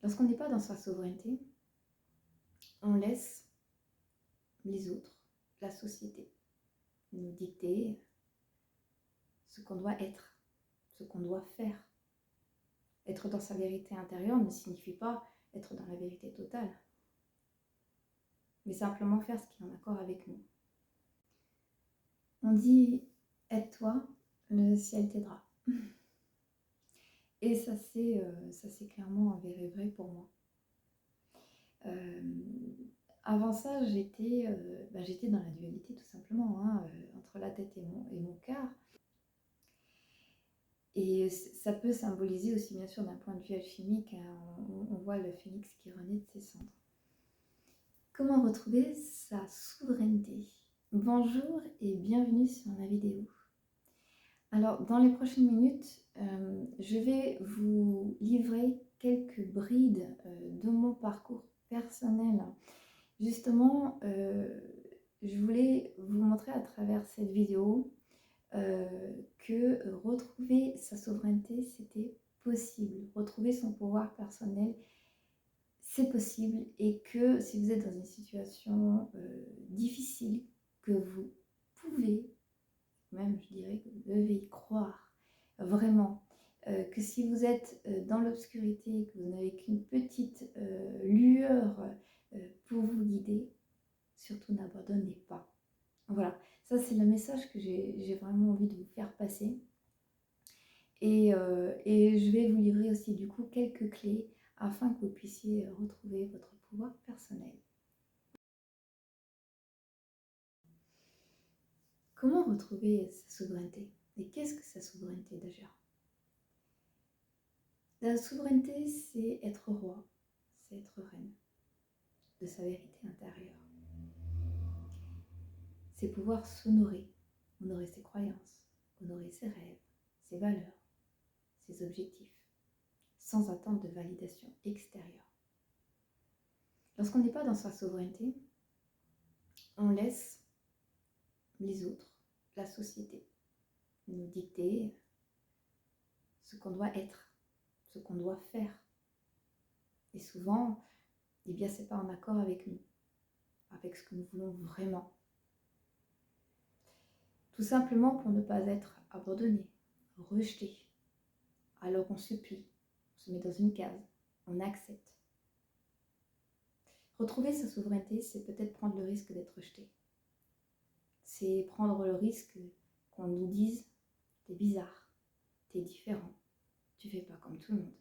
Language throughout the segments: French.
Lorsqu'on n'est pas dans sa souveraineté, on laisse les autres, la société, nous dicter ce qu'on doit être, ce qu'on doit faire. Être dans sa vérité intérieure ne signifie pas être dans la vérité totale, mais simplement faire ce qui est en accord avec nous. On dit « aide-toi, le ciel t'aidera ». Et ça c'est clairement avéré vrai pour moi. Avant ça, j'étais dans la dualité tout simplement, entre la tête et mon cœur. Et ça peut symboliser aussi bien sûr d'un point de vue alchimique, on voit le phénix qui renaît de ses cendres. Comment retrouver sa souveraineté? Bonjour et bienvenue sur ma vidéo. Alors dans les prochaines minutes, je vais vous livrer quelques brides de mon parcours personnel. Justement, je voulais vous montrer à travers cette vidéo que retrouver sa souveraineté, c'était possible. Retrouver son pouvoir personnel, c'est possible. Et que si vous êtes dans une situation difficile, que vous pouvez, même je dirais que vous devez y croire, vraiment, que si vous êtes dans l'obscurité, que vous n'avez qu'une petite lueur pour vous guider, surtout n'abandonnez pas. Voilà, ça c'est le message que j'ai vraiment envie de vous faire passer. Et je vais vous livrer aussi du coup quelques clés afin que vous puissiez retrouver votre pouvoir personnel. Comment retrouver sa souveraineté? Et qu'est-ce que sa souveraineté déjà? La souveraineté, c'est être roi, c'est être reine de sa vérité intérieure. C'est pouvoir s'honorer, honorer ses croyances, honorer ses rêves, ses valeurs, ses objectifs, sans attendre de validation extérieure. Lorsqu'on n'est pas dans sa souveraineté, on laisse les autres, la société, nous dicter ce qu'on doit être, ce qu'on doit faire. Et souvent, eh bien, c'est pas en accord avec nous, avec ce que nous voulons vraiment. Tout simplement pour ne pas être abandonné, rejeté. Alors on supplie, on se met dans une case, on accepte. Retrouver sa souveraineté, c'est peut-être prendre le risque d'être rejeté. C'est prendre le risque qu'on nous dise « t'es bizarre, t'es différent, tu fais pas comme tout le monde ».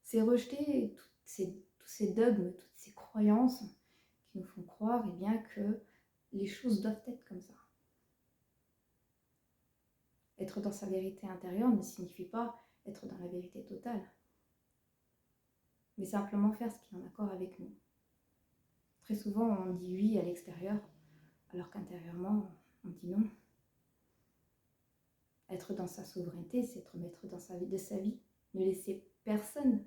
C'est rejeter tous ces dogmes, toutes ces croyances qui nous font croire eh bien, que les choses doivent être comme ça. Être dans sa vérité intérieure ne signifie pas être dans la vérité totale, mais simplement faire ce qui est en accord avec nous. Très souvent, on dit oui à l'extérieur, alors qu'intérieurement, on dit non. Être dans sa souveraineté, c'est être maître de sa vie. Ne laisser personne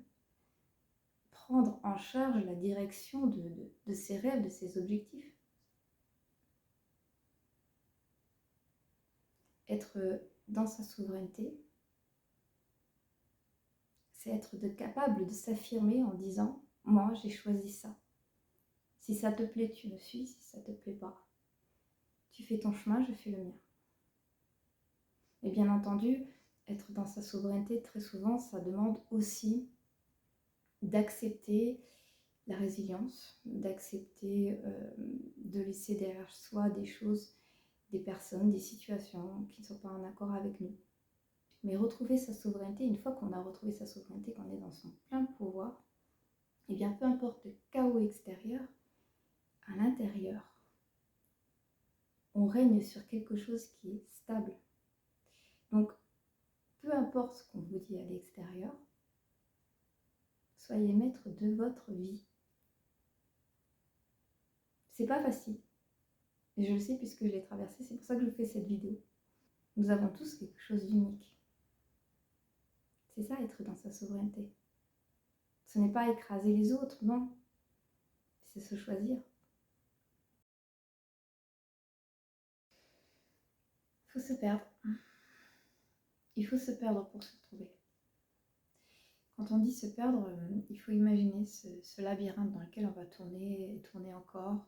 prendre en charge la direction de ses rêves, de ses objectifs. Être dans sa souveraineté, c'est être capable de s'affirmer en disant « moi, j'ai choisi ça ». Si ça te plaît, tu me suis. Si ça ne te plaît pas, tu fais ton chemin, je fais le mien. Et bien entendu, être dans sa souveraineté, très souvent, ça demande aussi d'accepter la résilience, d'accepter de laisser derrière soi des choses, des personnes, des situations qui ne sont pas en accord avec nous. Mais retrouver sa souveraineté, une fois qu'on a retrouvé sa souveraineté, qu'on est dans son plein pouvoir, et bien peu importe le chaos extérieur, à l'intérieur, on règne sur quelque chose qui est stable. Donc, peu importe ce qu'on vous dit à l'extérieur, soyez maître de votre vie. C'est pas facile. Et je le sais puisque je l'ai traversé, c'est pour ça que je fais cette vidéo. Nous avons tous quelque chose d'unique. C'est ça, être dans sa souveraineté. Ce n'est pas écraser les autres, non. C'est se choisir. Il faut se perdre. Il faut se perdre pour se trouver. Quand on dit se perdre, il faut imaginer ce labyrinthe dans lequel on va tourner et tourner encore.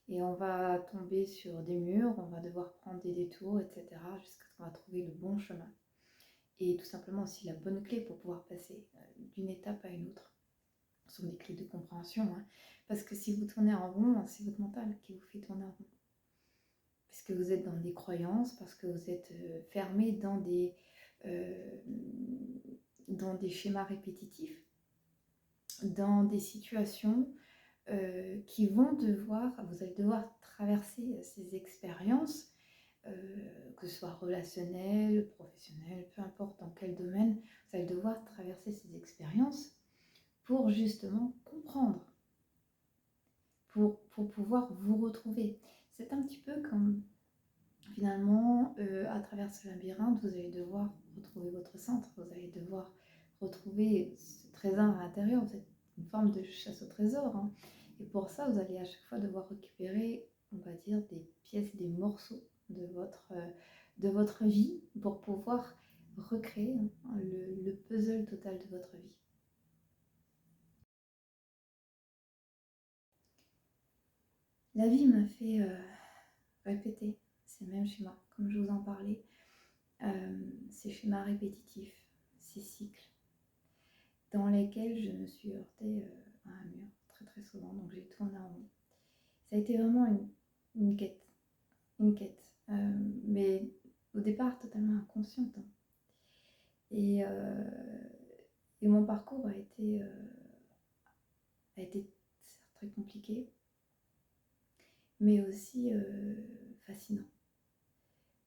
Et on va tomber sur des murs, on va devoir prendre des détours, etc. jusqu'à ce qu'on va trouver le bon chemin. Et tout simplement aussi la bonne clé pour pouvoir passer d'une étape à une autre. Ce sont des clés de compréhension. Parce que si vous tournez en rond, c'est votre mental qui vous fait tourner en rond. Parce que vous êtes dans des croyances, parce que vous êtes fermé dans des schémas répétitifs, dans des situations qui vont vous allez devoir traverser ces expériences, que ce soit relationnelles, professionnelles, peu importe dans quel domaine, vous allez devoir traverser ces expériences pour justement comprendre, pour pouvoir vous retrouver. C'est un petit peu comme finalement, à travers ce labyrinthe, vous allez devoir retrouver votre centre, vous allez devoir retrouver ce trésor à l'intérieur, c'est une forme de chasse au trésor. Et pour ça, vous allez à chaque fois devoir récupérer, on va dire, des pièces, des morceaux de votre vie pour pouvoir recréer le puzzle total de votre vie. La vie m'a fait répéter ces mêmes schémas, comme je vous en parlais, ces schémas répétitifs, ces cycles, dans lesquels je me suis heurtée à un mur très très souvent, donc j'ai tourné en rond. Ça a été vraiment une quête, mais au départ totalement inconsciente. Et mon parcours a été très compliqué, mais aussi fascinant.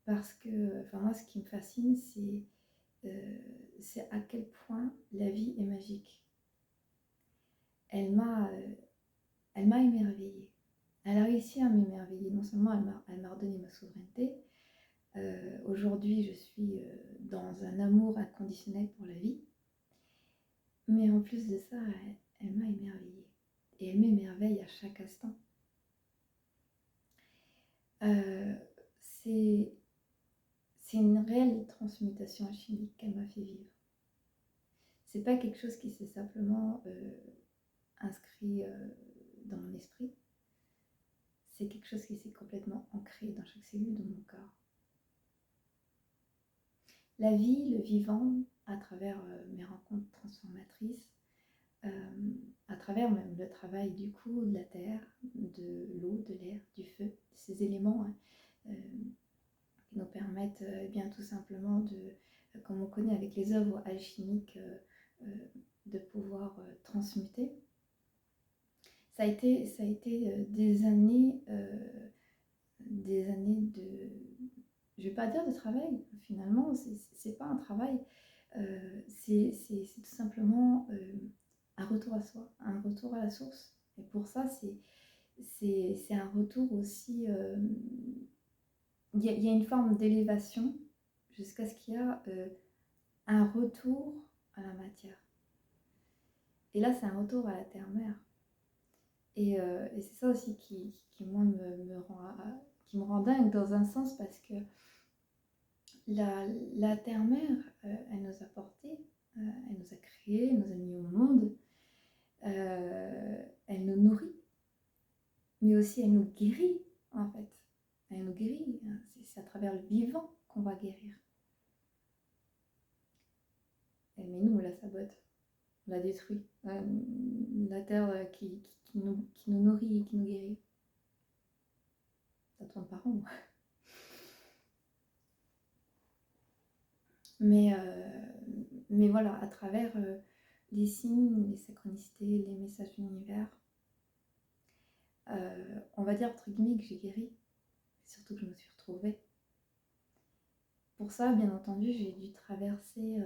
Parce que, moi, ce qui me fascine, c'est à quel point la vie est magique. Elle m'a émerveillée. Elle a réussi à m'émerveiller. Non seulement elle m'a redonné ma souveraineté, aujourd'hui je suis dans un amour inconditionnel pour la vie, mais en plus de ça, elle m'a émerveillée. Et elle m'émerveille à chaque instant. C'est une réelle transmutation alchimique qu'elle m'a fait vivre. C'est pas quelque chose qui s'est simplement inscrit dans mon esprit. C'est quelque chose qui s'est complètement ancré dans chaque cellule de mon corps. La vie, le vivant, à travers mes rencontres transformatrices, à travers même le travail du coup de la terre, de l'eau, de l'air, du feu, ces éléments qui nous permettent bien tout simplement comme on connaît avec les œuvres alchimiques, de pouvoir transmuter. Ça a été des années de, je vais pas dire de travail, finalement, c'est pas un travail, c'est tout simplement un retour à soi, un retour à la source. Et pour ça, c'est un retour aussi, il y a une forme d'élévation jusqu'à ce qu'il y a un retour à la matière. Et là, c'est un retour à la terre-mère. Et c'est ça aussi qui moi, me rend dingue dans un sens, parce que la terre-mère, elle nous a portés, elle nous a créés, elle nous a mis au monde, elle nous nourrit, mais aussi elle nous guérit en fait. Elle nous guérit, c'est à travers le vivant qu'on va guérir. Mais nous, on la sabote, on la détruit. La terre qui nous nourrit et qui nous guérit. Ça tourne par rond. Mais voilà, à travers les signes, les synchronicités, les messages de l'univers, on va dire entre guillemets que j'ai guéri. Surtout que je me suis retrouvée. Pour ça, bien entendu, j'ai dû traverser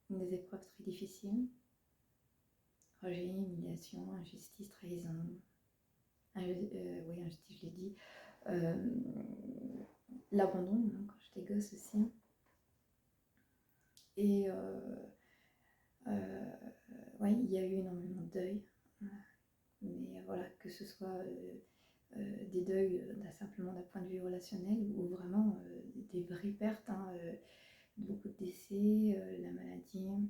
des épreuves très difficiles. Rejet, humiliation, injustice, trahison. Oui, injustice, je l'ai dit. L'abandon, quand j'étais gosse aussi. Et ouais, il y a eu énormément de deuil. Mais voilà, que ce soit des deuils simplement d'un point de vue relationnel, ou vraiment des vraies pertes, beaucoup de décès, la maladie,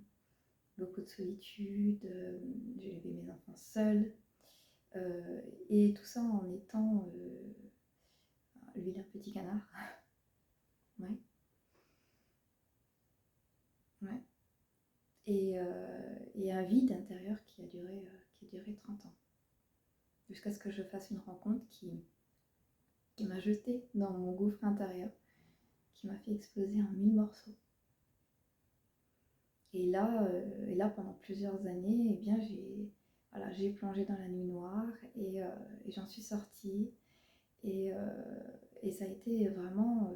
beaucoup de solitude, j'ai élevé mes enfants seuls, et tout ça en étant le vilain petit canard. Ouais, ouais. Et un vide intérieur qui a duré 30 ans. Jusqu'à ce que je fasse une rencontre qui m'a jeté dans mon gouffre intérieur, qui m'a fait exploser en 1000 morceaux. Et là, pendant plusieurs années, eh bien, j'ai plongé dans la nuit noire et j'en suis sortie. Et, ça a été vraiment,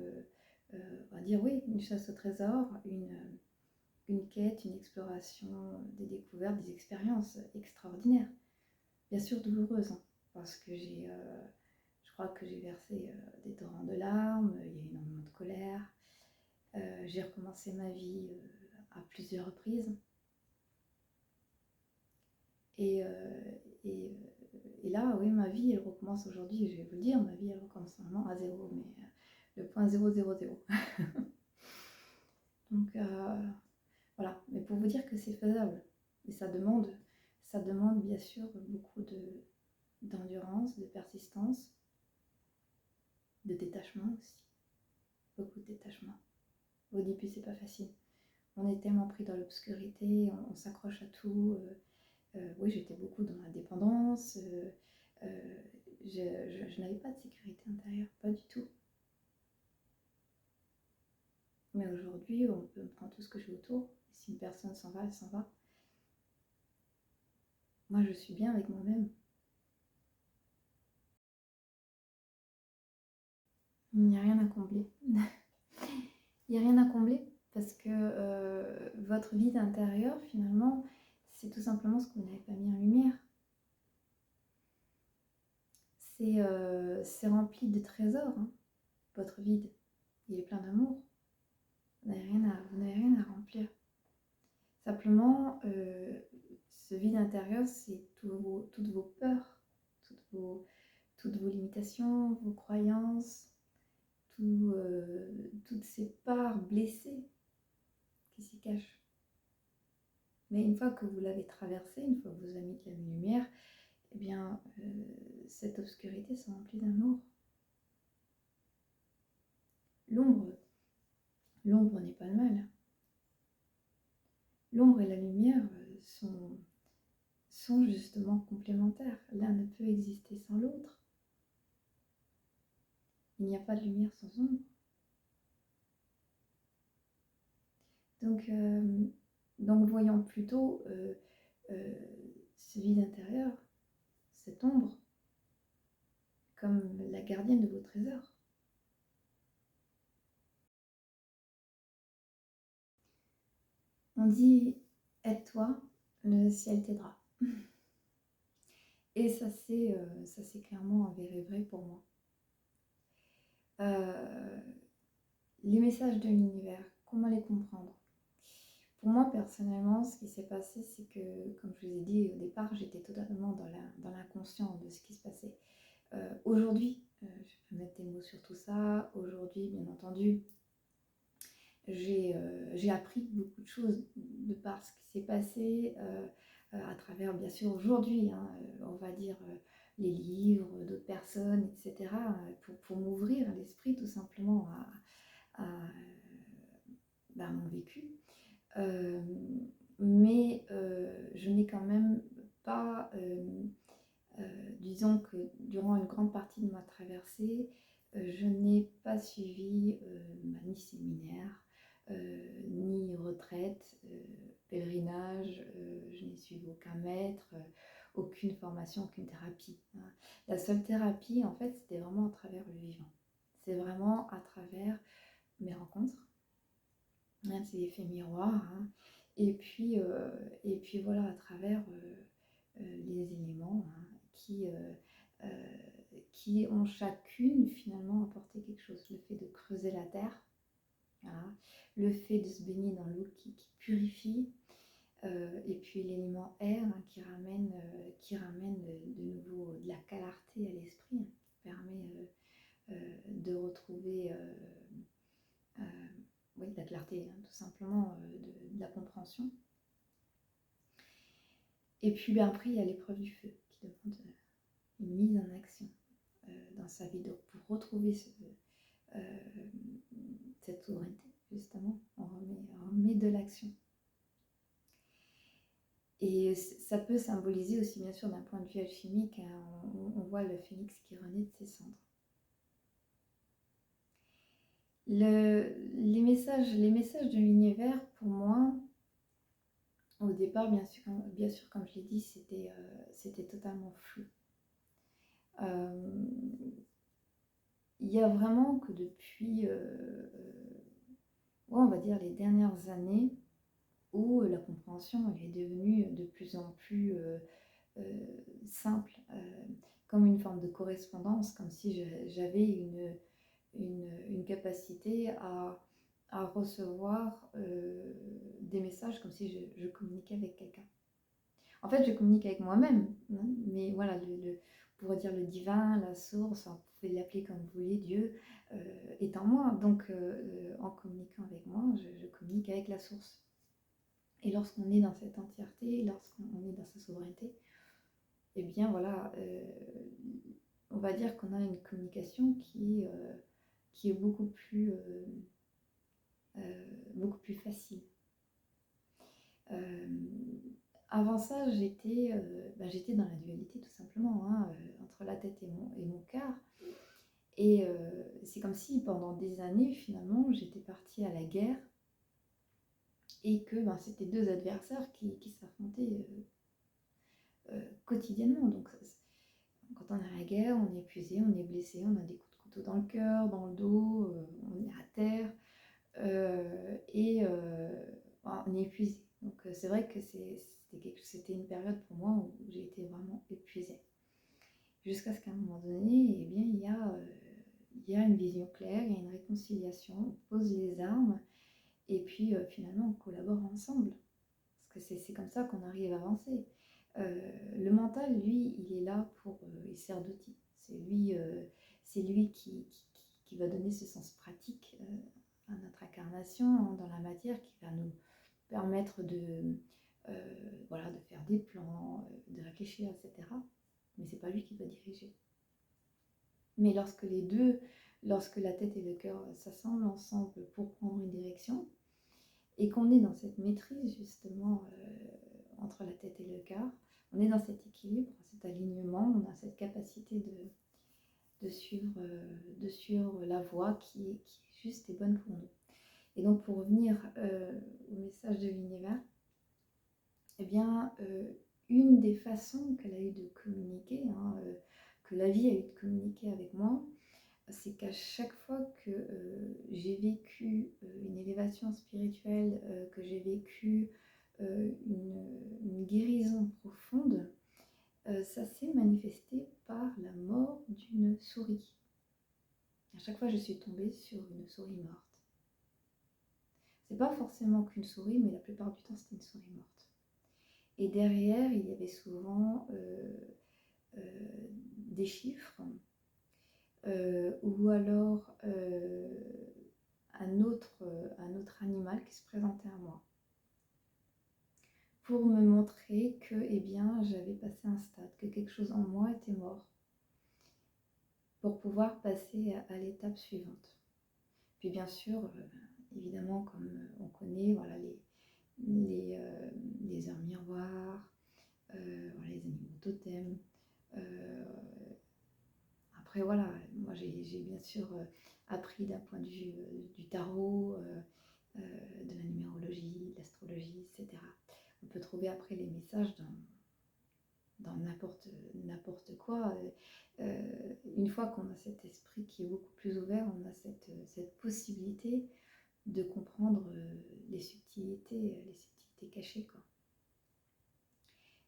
on va dire, oui, une chasse au trésor, une quête, une exploration, des découvertes, des expériences extraordinaires. Bien sûr douloureuses, hein, parce que je crois que j'ai versé des torrents de larmes, il y a énormément de colère. J'ai recommencé ma vie à plusieurs reprises. Et, et là, oui, ma vie, elle recommence aujourd'hui, je vais vous le dire, ma vie, elle recommence vraiment à zéro, mais le point 000. Donc, voilà, mais pour vous dire que c'est faisable. Et ça demande bien sûr beaucoup d'endurance, de persistance, de détachement aussi. Beaucoup de détachement. Au début, c'est pas facile. On est tellement pris dans l'obscurité, on s'accroche à tout. Oui, j'étais beaucoup dans la dépendance. Je n'avais pas de sécurité intérieure, pas du tout. Mais aujourd'hui, on peut me prendre tout ce que j'ai autour. Et si une personne s'en va, elle s'en va. Moi, je suis bien avec moi-même. Il n'y a rien à combler. Il n'y a rien à combler parce que votre vie intérieure, finalement, c'est tout simplement ce que vous n'avez pas mis en lumière. C'est rempli de trésors, hein, votre vide. Il est plein d'amour. Vous n'avez rien à remplir. Simplement, ce vide intérieur, c'est toutes vos peurs, toutes vos limitations, vos croyances, toutes ces parts blessées qui s'y cachent. Mais une fois que vous l'avez traversé, une fois que vous avez mis de la lumière, eh bien, cette obscurité se remplit d'amour. L'ombre n'est pas le mal. L'ombre et la lumière sont justement complémentaires. L'un ne peut exister sans l'autre. Il n'y a pas de lumière sans ombre. Donc voyons plutôt ce vide intérieur, cette ombre, comme la gardienne de vos trésors. On dit « aide-toi, le ciel t'aidera ». Et ça c'est clairement avéré vrai pour moi. Les messages de l'univers, comment les comprendre? Pour moi, personnellement, ce qui s'est passé, c'est que, comme je vous ai dit au départ, j'étais totalement dans l'inconscient de ce qui se passait. Aujourd'hui, je vais mettre des mots sur tout ça. Aujourd'hui, bien entendu, j'ai appris beaucoup de choses de par ce qui s'est passé à travers, bien sûr, aujourd'hui, hein, on va dire les livres d'autres personnes, etc., pour m'ouvrir l'esprit tout simplement à mon vécu. Mais je n'ai quand même pas, disons que durant une grande partie de ma traversée, je n'ai pas suivi ni séminaire, ni retraite, pèlerinage, je n'ai suivi aucun maître, aucune formation, aucune thérapie, hein. La seule thérapie, en fait, c'était vraiment à travers le vivant. C'est vraiment à travers mes rencontres, hein, ces effets miroirs, hein. Et puis voilà, à travers les éléments, hein, qui ont chacune finalement apporté quelque chose. Le fait de creuser la terre, voilà. Le fait de se baigner dans l'eau qui purifie, et puis l'élément air, hein, qui ramène de nouveau de la clarté à l'esprit, hein, qui permet de retrouver oui, de la clarté, hein, tout simplement, de la compréhension. Et puis ben, après, il y a l'épreuve du feu qui demande une mise en action dans sa vie pour retrouver cette souveraineté, justement. On remet de l'action. Et ça peut symboliser aussi, bien sûr, d'un point de vue alchimique, hein, on voit le phénix qui renaît de ses cendres. Les messages de l'univers, pour moi, au départ, bien sûr comme je l'ai dit, c'était totalement flou. Il y a vraiment que depuis, on va dire, les dernières années, où la compréhension elle est devenue de plus en plus simple, comme une forme de correspondance, comme si j'avais une capacité à recevoir des messages, comme si je communiquais avec quelqu'un. En fait, je communique avec moi-même, hein, mais voilà, on pourrait dire le divin, la source, vous pouvez l'appeler comme vous voulez, Dieu, est en moi. Donc, en communiquant avec moi, je communique avec la source. Et lorsqu'on est dans cette entièreté, lorsqu'on est dans sa souveraineté, eh bien voilà, on va dire qu'on a une communication qui est beaucoup plus facile. Avant ça, j'étais dans la dualité tout simplement, hein, entre la tête et mon cœur. Et c'est comme si pendant des années, finalement, j'étais partie à la guerre et que c'était deux adversaires qui s'affrontaient quotidiennement. Donc, quand on est à la guerre, on est épuisé, on est blessé, on a des coups de couteau dans le cœur, dans le dos, on est à terre on est épuisé. Donc, c'est vrai que c'était une période pour moi où j'ai été vraiment épuisée. Jusqu'à ce qu'à un moment donné, eh bien, il y a une vision claire, il y a une réconciliation, on pose les armes et puis finalement on collabore ensemble. Parce que c'est comme ça qu'on arrive à avancer. Le mental, lui, il est là il sert d'outil. C'est lui qui va donner ce sens pratique à notre incarnation dans la matière, qui va nous permettre de faire des plans, de réfléchir, etc. Mais c'est pas lui qui va diriger. Mais lorsque la tête et le cœur s'assemblent ensemble pour prendre une direction, et qu'on est dans cette maîtrise justement entre la tête et le cœur, on est dans cet équilibre, cet alignement, on a cette capacité de suivre la voie qui est juste et bonne pour nous. Et donc pour revenir au message de l'univers, eh bien une des façons qu'elle a eu de communiquer, que la vie a eu de communiquer avec moi, c'est qu'à chaque fois que j'ai vécu une élévation spirituelle, que j'ai vécu une guérison profonde, ça s'est manifesté par la mort d'une souris. À chaque fois, je suis tombée sur une souris morte. C'est pas forcément qu'une souris, mais la plupart du temps, c'était une souris morte. Et derrière, il y avait souvent des chiffres, ou alors un autre animal qui se présentait à moi, pour me montrer que j'avais passé un stade, que quelque chose en moi était mort, pour pouvoir passer à l'étape suivante. Puis bien sûr, évidemment, comme on connaît, voilà, les heures miroirs, les animaux totems. Après voilà, moi j'ai bien sûr appris d'un point de vue du tarot, de la numérologie, de l'astrologie, etc. On peut trouver après les messages dans n'importe quoi. Une fois qu'on a cet esprit qui est beaucoup plus ouvert, on a cette possibilité de comprendre les subtilités cachées, quoi.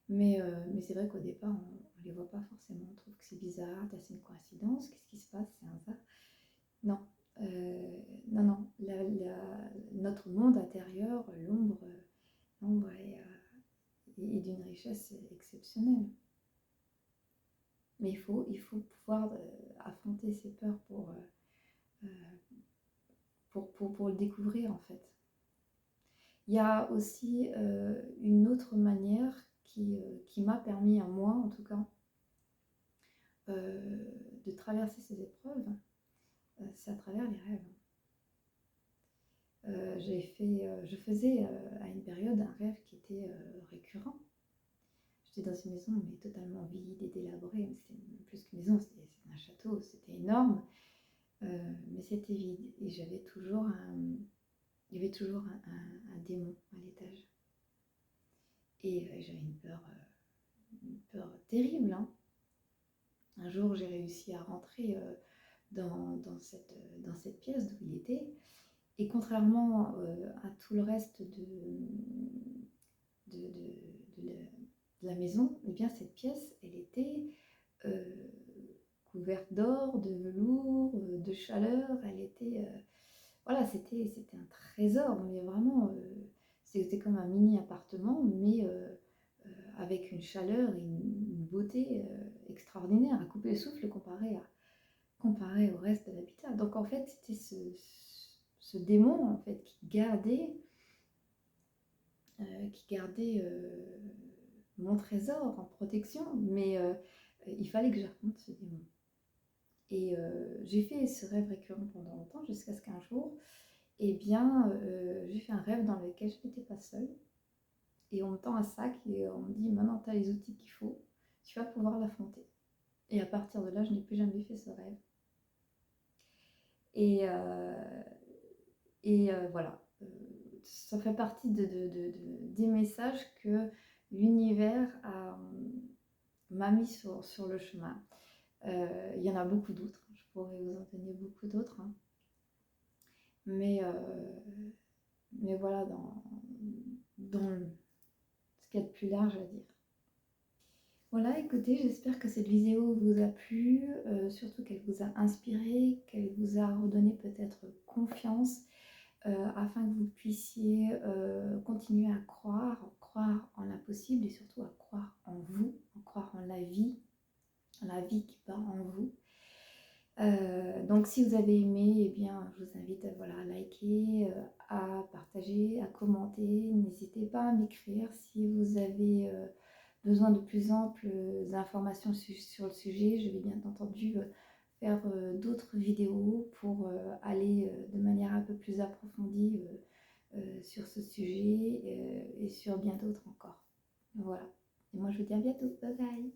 Mais c'est vrai qu'au départ, on ne les voit pas forcément. On trouve que c'est bizarre, c'est une coïncidence, qu'est-ce qui se passe, c'est un hasard. Non, non. Notre monde intérieur, l'ombre est d'une richesse exceptionnelle. Mais il faut pouvoir affronter ses peurs pour le découvrir, en fait. Il y a aussi une autre manière qui m'a permis à moi, en tout cas, de traverser ces épreuves, c'est à travers les rêves. Je faisais à une période un rêve qui était récurrent. J'étais dans une maison mais totalement vide et délabrée. C'était plus qu'une maison, c'était un château, c'était énorme, mais c'était vide. Et il y avait toujours un démon à l'étage. Et j'avais une peur terrible, hein. Un jour, j'ai réussi à rentrer dans cette pièce d'où il était. Et contrairement à tout le reste de, de la maison, eh bien cette pièce, elle était couverte d'or, de velours, de chaleur. Elle était, voilà, c'était un trésor, mais vraiment, c'était comme un mini appartement, mais avec une chaleur et une beauté extraordinaire, à couper le souffle comparé au reste de l'habitat. Donc en fait, c'était ce démon en fait qui gardait mon trésor en protection, mais il fallait que j'affronte ce démon. Et j'ai fait ce rêve récurrent pendant longtemps, jusqu'à ce qu'un jour, eh bien, j'ai fait un rêve dans lequel je n'étais pas seule. Et on me tend un sac et on me dit, maintenant tu as les outils qu'il faut, tu vas pouvoir l'affronter. Et à partir de là, je n'ai plus jamais fait ce rêve. Et voilà, ça fait partie des messages que l'univers m'a mis sur le chemin. Il y en a beaucoup d'autres, je pourrais vous en donner beaucoup d'autres, hein. Mais voilà, dans ce qu'il y a de plus large à dire. Voilà, écoutez, j'espère que cette vidéo vous a plu, surtout qu'elle vous a inspiré, qu'elle vous a redonné peut-être confiance, afin que vous puissiez continuer à croire en l'impossible et surtout à croire en vous, à croire en la vie qui bat en vous. Donc si vous avez aimé, eh bien, je vous invite à liker, à partager, à commenter. N'hésitez pas à m'écrire si vous avez besoin de plus amples informations sur le sujet. Je vais bien entendu faire d'autres vidéos pour aller de manière un peu plus approfondie sur ce sujet et sur bien d'autres encore. Voilà. Et moi je vous dis à bientôt. Bye bye.